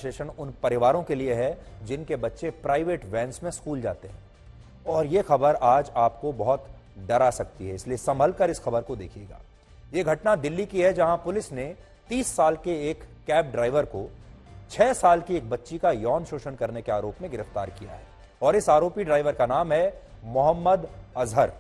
विशेषण उन परिवारों के लिए है जिनके बच्चे प्राइवेट वैन्स में स्कूल जाते हैं। और यह खबर आज आपको बहुत डरा सकती है, इसलिए संभल कर इस खबर को देखिएगा। यह घटना दिल्ली की है, जहां पुलिस ने 30 साल के एक कैब ड्राइवर को 6 साल की एक बच्ची का यौन शोषण करने के आरोप में गिरफ्तार किया है। और इस आरोपी ड्राइवर का नाम है मोहम्मद अजहर।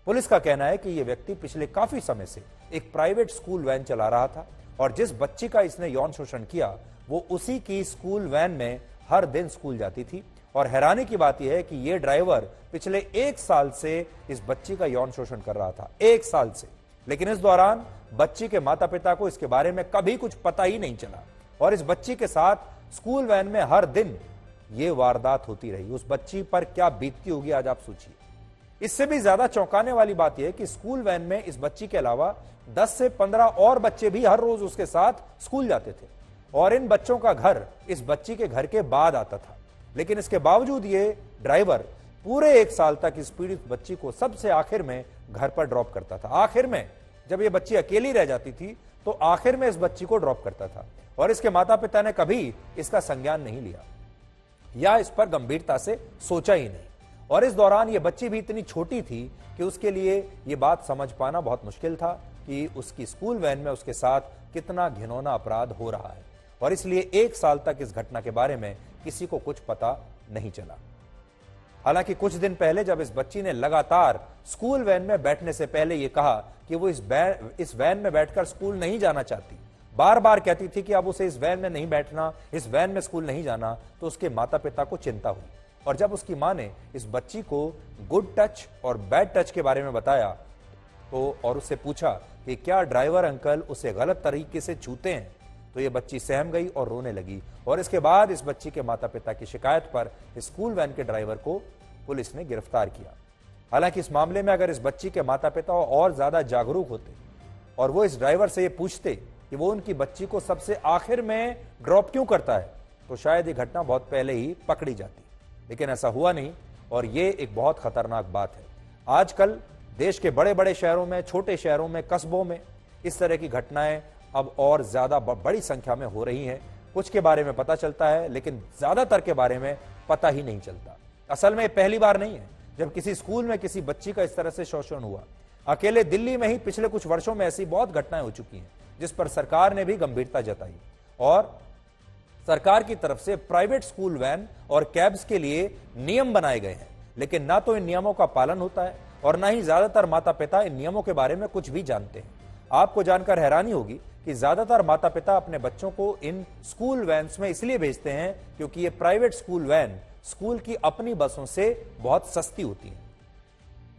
पुलिस का कहना है कि यह व्यक्ति पिछले काफी समय से एक प्राइवेट स्कूल वैन चला रहा था और जिस बच्ची का इसने यौन शोषण किया वो उसी की स्कूल वैन में हर दिन स्कूल जाती थी। और हैरानी की बात यह है कि यह ड्राइवर पिछले 1 साल से इस बच्ची का यौन शोषण कर रहा था, 1 साल से। लेकिन इस दौरान बच्ची के माता पिता को इसके बारे में कभी कुछ पता ही नहीं चला और इस बच्ची के साथ स्कूल वैन में हर दिन यह वारदात होती रही। उस बच्ची पर क्या बीतती होगी आज आप सोचिए। इससे भी ज्यादा चौंकाने वाली बात यह कि स्कूल वैन में इस बच्ची के अलावा 10 से 15 और बच्चे भी हर रोज उसके साथ स्कूल जाते थे और इन बच्चों का घर इस बच्ची के घर के बाद आता था। लेकिन इसके बावजूद ये ड्राइवर पूरे 1 साल तक इस पीड़ित बच्ची को सबसे आखिर में घर पर ड्रॉप करता था। आखिर में जब ये बच्ची अकेली रह जाती थी तो आखिर में इस बच्ची को ड्रॉप करता था और इसके माता पिता ने कभी इसका संज्ञान नहीं लिया या इस पर गंभीरता से सोचा ही नहीं। और इस दौरान ये बच्ची भी इतनी छोटी थी कि उसके लिए ये बात समझ पाना बहुत मुश्किल था कि उसकी स्कूल वैन में उसके साथ कितना घिनौना अपराध हो रहा है। और इसलिए 1 साल तक इस घटना के बारे में किसी को कुछ पता नहीं चला। हालांकि कुछ दिन पहले जब इस बच्ची ने लगातार स्कूल वैन में बैठने से पहले यह कहा कि वो इस वैन में बैठकर स्कूल नहीं जाना चाहती, बार बार कहती थी कि अब उसे इस वैन में नहीं बैठना, इस वैन में स्कूल नहीं जाना, तो उसके माता पिता को चिंता हुई। और जब उसकी मां ने इस बच्ची को गुड टच और बैड टच के बारे में बताया तो और उससे पूछा कि क्या ड्राइवर अंकल उसे गलत तरीके से छूते हैं, तो ये बच्ची सहम गई और रोने लगी। और इसके बाद इस बच्ची के माता पिता की शिकायत पर स्कूल वैन के ड्राइवर को पुलिस ने गिरफ्तार किया। हालांकि इस मामले में अगर इस बच्ची के माता पिता और ज्यादा जागरूक होते और वो इस ड्राइवर से ये पूछते कि वो उनकी बच्ची को सबसे आखिर में ड्रॉप क्यों करता है, तो शायद ये घटना बहुत पहले ही पकड़ी जाती। लेकिन ऐसा हुआ नहीं और ये एक बहुत खतरनाक बात है। आजकल देश के बड़े बड़े शहरों में, छोटे शहरों में, कस्बों में इस तरह की घटनाएं अब और ज्यादा बड़ी संख्या में हो रही हैं। कुछ के बारे में पता चलता है लेकिन ज्यादातर के बारे में पता ही नहीं चलता। असल में पहली बार नहीं है जब किसी स्कूल में किसी बच्ची का इस तरह से शोषण हुआ। अकेले दिल्ली में ही पिछले कुछ वर्षों में ऐसी बहुत घटनाएं हो चुकी हैं जिस पर सरकार ने भी गंभीरता जताई और सरकार की तरफ से प्राइवेट स्कूल वैन और कैब्स के लिए नियम बनाए गए हैं। लेकिन ना तो इन नियमों का पालन होता है और ना ही ज्यादातर माता पिता इन नियमों के बारे में कुछ भी जानते हैं। आपको जानकर हैरानी होगी कि ज्यादातर माता पिता अपने बच्चों को इन स्कूल वैन्स में इसलिए भेजते हैं क्योंकि ये प्राइवेट स्कूल वैन स्कूल की अपनी बसों से बहुत सस्ती होती है।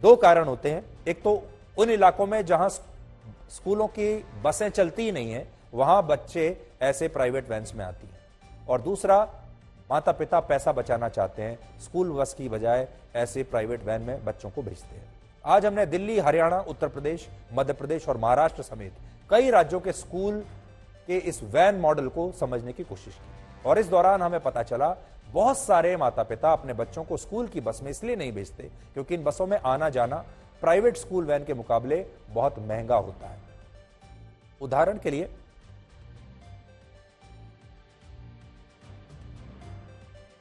2 कारण होते हैं। एक तो उन इलाकों में जहां स्कूलों की बसें चलती ही नहीं है वहां बच्चे ऐसे प्राइवेट वैन्स में आती हैं और दूसरा माता पिता पैसा बचाना चाहते हैं, स्कूल बस की बजाय ऐसे प्राइवेट वैन में बच्चों को भेजते हैं। आज हमने दिल्ली, हरियाणा, उत्तर प्रदेश, मध्य प्रदेश और महाराष्ट्र समेत कई राज्यों के स्कूल के इस वैन मॉडल को समझने की कोशिश की और इस दौरान हमें पता चला बहुत सारे माता पिता अपने बच्चों को स्कूल की बस में इसलिए नहीं भेजते क्योंकि इन बसों में आना जाना प्राइवेट स्कूल वैन के मुकाबले बहुत महंगा होता है। उदाहरण के लिए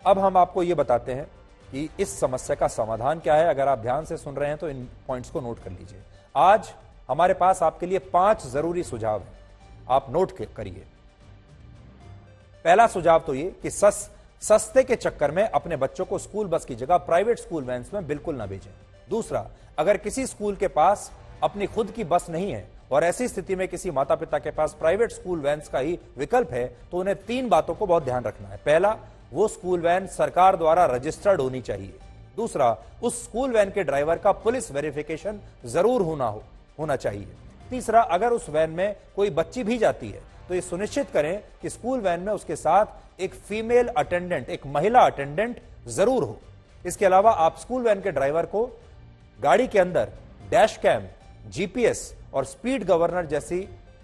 अब हम आपको यह बताते हैं कि इस समस्या का समाधान क्या है। अगर आप ध्यान से सुन रहे हैं तो इन पॉइंट्स को नोट कर लीजिए। आज हमारे पास आपके लिए 5 जरूरी सुझाव हैं, आप नोट करिए। पहला सुझाव तो ये कि सस्ते के चक्कर में अपने बच्चों को स्कूल बस की जगह प्राइवेट स्कूल वैन्स में बिल्कुल ना भेजें। दूसरा, अगर किसी स्कूल के पास अपनी खुद की बस नहीं है और ऐसी स्थिति में किसी माता पिता के पास प्राइवेट स्कूल वैन्स का ही विकल्प है तो उन्हें 3 बातों को बहुत ध्यान रखना है। पहला, वो स्कूल वैन सरकार द्वारा रजिस्टर्ड होनी चाहिए। दूसरा, उस स्कूल वैन के ड्राइवर का पुलिस वेरिफिकेशन जरूर होना चाहिए। तीसरा, अगर उस वैन में कोई बच्ची भी जाती है तो ये सुनिश्चित करें कि स्कूल वैन में उसके साथ एक फीमेल अटेंडेंट, एक महिला अटेंडेंट जरूर हो। इसके अलावा आप स्कूल वैन के ड्राइवर को गाड़ी के अंदर डैश कैम, जीपीएस और स्पीड गवर्नर जैसी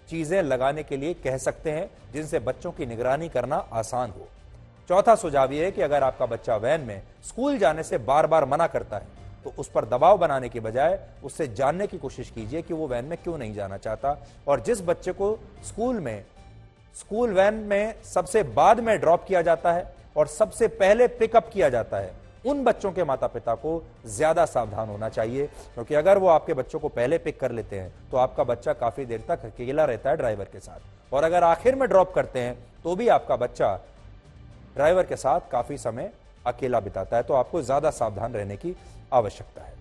चीजें लगाने के लिए कह सकते हैं जिनसे बच्चों की निगरानी करना आसान हो। चौथा सुझाव यह है कि अगर आपका बच्चा वैन में स्कूल जाने से बार बार मना करता है तो उस पर दबाव बनाने के बजाय उससे जानने की कोशिश कीजिए कि वो वैन में क्यों नहीं जाना चाहता और जिस बच्चे को स्कूल में स्कूल वैन में सबसे बाद में ड्रॉप किया जाता है और सबसे पहले पिकअप किया जाता है, उन बच्चों के माता पिता को ज्यादा सावधान होना चाहिए, क्योंकि अगर वो आपके बच्चों को पहले पिक कर लेते हैं तो आपका बच्चा काफी देर तक अकेला रहता है ड्राइवर के साथ, और अगर आखिर में ड्रॉप करते हैं तो भी आपका बच्चा ड्राइवर के साथ काफी समय अकेला बिताता है। तो आपको ज्यादा सावधान रहने की आवश्यकता है।